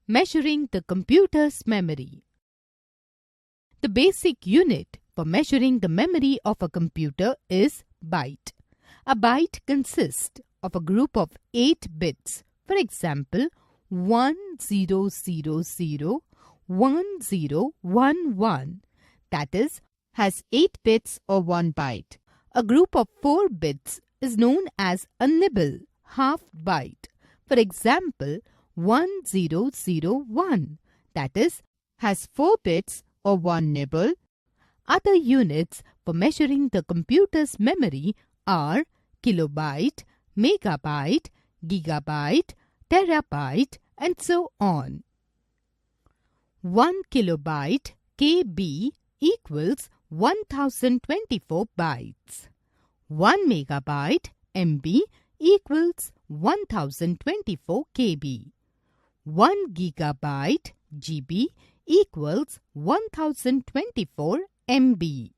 Measuring the computer's memory. The basic unit for measuring the memory of a computer is byte. A byte consists of a group of 8 bits. For example, 10001011, that is, has 8 bits or 1 byte. A group of 4 bits is known as a nibble, half byte. For example, 1001, that is, has 4 bits or 1 nibble. Other units for measuring the computer's memory are kilobyte, megabyte, gigabyte, terabyte, and so on. 1 kilobyte KB equals 1024 bytes. 1 megabyte MB equals 1024 KB. 1 gigabyte GB equals 1024 MB.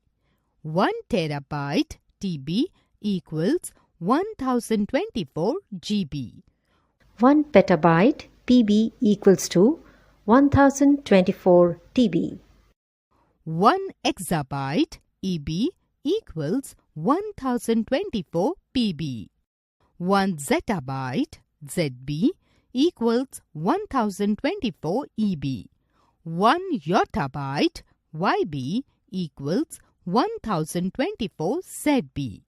1 terabyte TB equals 1024 GB. 1 petabyte PB equals to 1024 TB. 1 exabyte EB equals 1024 PB. 1 zettabyte ZB equals 1024 EB. 1 yottabyte YB equals 1024 ZB.